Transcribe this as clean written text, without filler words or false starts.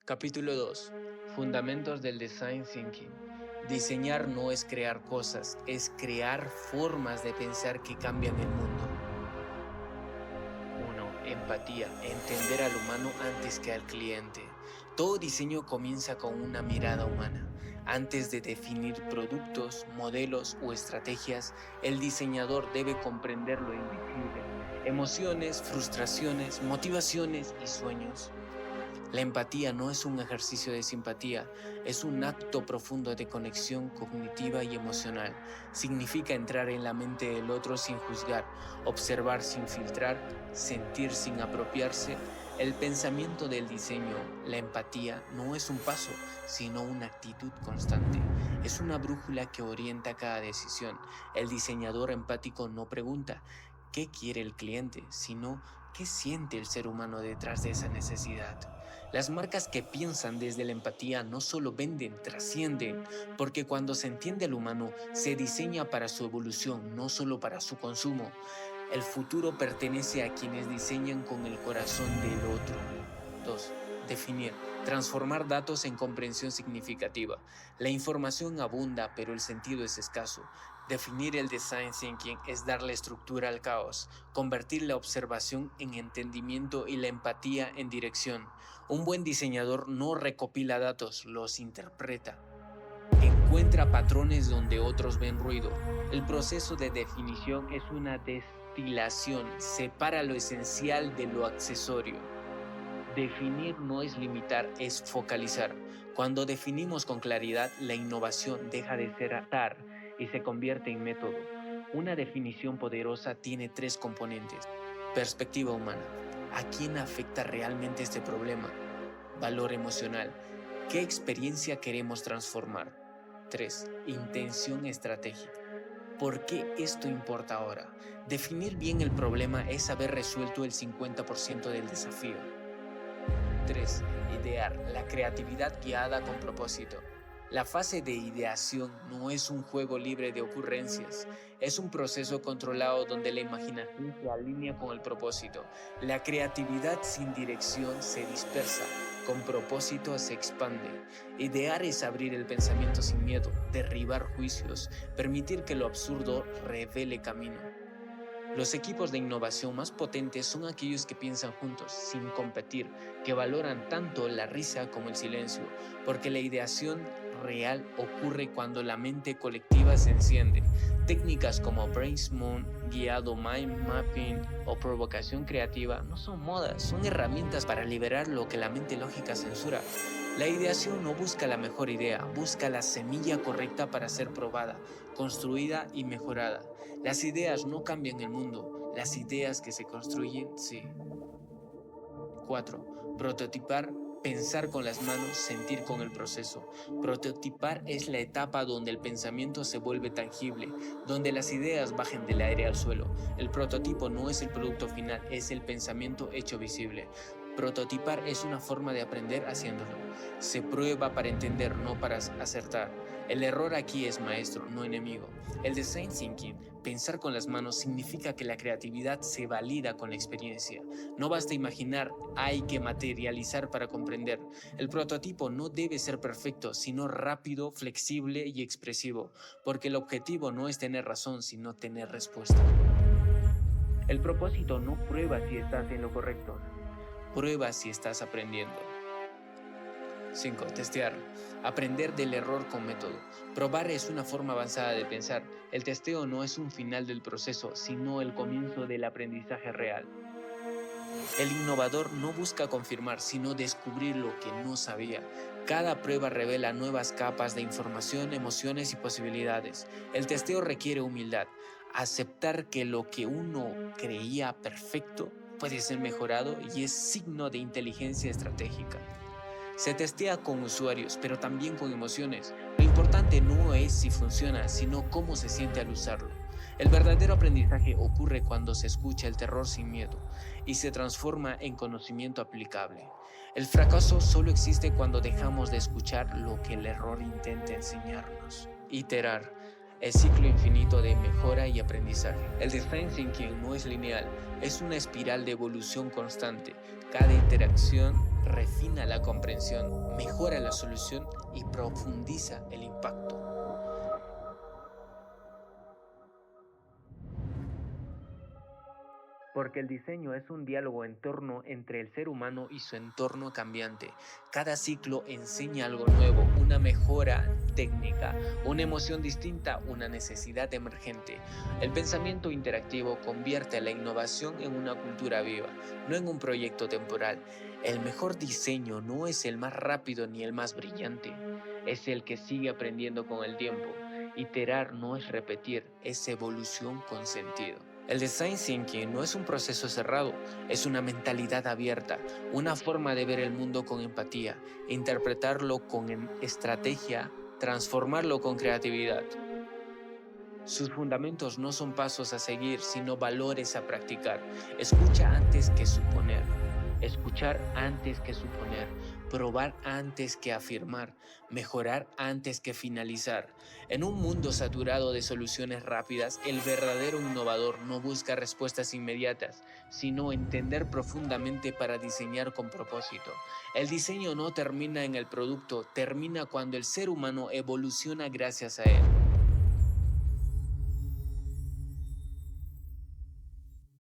Capítulo 2. Fundamentos del Design Thinking. Diseñar no es crear cosas, es crear formas de pensar que cambian el mundo. 1. Empatía. Entender al humano antes que al cliente. Todo diseño comienza con una mirada humana. Antes de definir productos, modelos o estrategias, el diseñador debe comprender lo invisible: emociones, frustraciones, motivaciones y sueños. La empatía no es un ejercicio de simpatía, es un acto profundo de conexión cognitiva y emocional. Significa entrar en la mente del otro sin juzgar, observar sin filtrar, sentir sin apropiarse. El pensamiento del diseño, la empatía, no es un paso, sino una actitud constante. Es una brújula que orienta cada decisión. El diseñador empático no pregunta ¿qué quiere el cliente?, sino ¿qué siente el ser humano detrás de esa necesidad? Las marcas que piensan desde la empatía no solo venden, trascienden, porque cuando se entiende al humano, se diseña para su evolución, no solo para su consumo. El futuro pertenece a quienes diseñan con el corazón del otro. 2. Definir. Transformar datos en comprensión significativa. La información abunda, pero el sentido es escaso. Definir el design thinking es darle estructura al caos, convertir la observación en entendimiento y la empatía en dirección. Un buen diseñador no recopila datos, los interpreta. Encuentra patrones donde otros ven ruido. El proceso de definición es una destilación, separa lo esencial de lo accesorio. Definir no es limitar, es focalizar. Cuando definimos con claridad, la innovación deja de ser atar y se convierte en método. Una definición poderosa tiene 3 componentes. Perspectiva humana. ¿A quién afecta realmente este problema? Valor emocional. ¿Qué experiencia queremos transformar? 3. Intención estratégica. ¿Por qué esto importa ahora? Definir bien el problema es haber resuelto el 50% del desafío. 3. Idear, la creatividad guiada con propósito. La fase de ideación no es un juego libre de ocurrencias, es un proceso controlado donde la imaginación se alinea con el propósito. La creatividad sin dirección se dispersa, con propósito se expande. Idear es abrir el pensamiento sin miedo, derribar juicios, permitir que lo absurdo revele camino. Los equipos de innovación más potentes son aquellos que piensan juntos, sin competir, que valoran tanto la risa como el silencio, porque la ideación real ocurre cuando la mente colectiva se enciende. Técnicas como brainstorm, guiado mind mapping o provocación creativa no son modas, son herramientas para liberar lo que la mente lógica censura. La ideación no busca la mejor idea, busca la semilla correcta para ser probada, construida y mejorada. Las ideas no cambian el mundo, las ideas que se construyen sí. 4. Prototipar. Pensar con las manos, sentir con el proceso. Prototipar es la etapa donde el pensamiento se vuelve tangible, donde las ideas bajen del aire al suelo. El prototipo no es el producto final, es el pensamiento hecho visible. Prototipar es una forma de aprender haciéndolo. Se prueba para entender, no para acertar. El error aquí es maestro, no enemigo. El design thinking, pensar con las manos, significa que la creatividad se valida con la experiencia. No basta imaginar, hay que materializar para comprender. El prototipo no debe ser perfecto, sino rápido, flexible y expresivo, porque el objetivo no es tener razón, sino tener respuesta. El propósito no prueba si estás en lo correcto, prueba si estás aprendiendo. 5. Testear. Aprender del error con método. Probar es una forma avanzada de pensar. El testeo no es un final del proceso, sino el comienzo del aprendizaje real. El innovador no busca confirmar, sino descubrir lo que no sabía. Cada prueba revela nuevas capas de información, emociones y posibilidades. El testeo requiere humildad. Aceptar que lo que uno creía perfecto puede ser mejorado y es signo de inteligencia estratégica. Se testea con usuarios, pero también con emociones. Lo importante no es si funciona, sino cómo se siente al usarlo. El verdadero aprendizaje ocurre cuando se escucha el terror sin miedo y se transforma en conocimiento aplicable. El fracaso solo existe cuando dejamos de escuchar lo que el error intenta enseñarnos. Iterar. el ciclo infinito de mejora y aprendizaje. El design thinking no es lineal, es una espiral de evolución constante. Cada interacción refina la comprensión, mejora la solución y profundiza el impacto. Porque el diseño es un diálogo entre el ser humano y su entorno cambiante. Cada ciclo enseña algo nuevo, una mejora técnica, una emoción distinta, una necesidad emergente. El pensamiento interactivo convierte la innovación en una cultura viva, no en un proyecto temporal. El mejor diseño no es el más rápido ni el más brillante, es el que sigue aprendiendo con el tiempo. Iterar no es repetir, es evolución con sentido. El design thinking no es un proceso cerrado, es una mentalidad abierta, una forma de ver el mundo con empatía, interpretarlo con estrategia, transformarlo con creatividad. Sus fundamentos no son pasos a seguir, sino valores a practicar. Escucha antes que suponer. Escuchar antes que suponer. Probar antes que afirmar. Mejorar antes que finalizar. En un mundo saturado de soluciones rápidas, el verdadero innovador no busca respuestas inmediatas, sino entender profundamente para diseñar con propósito. El diseño no termina en el producto, termina cuando el ser humano evoluciona gracias a él.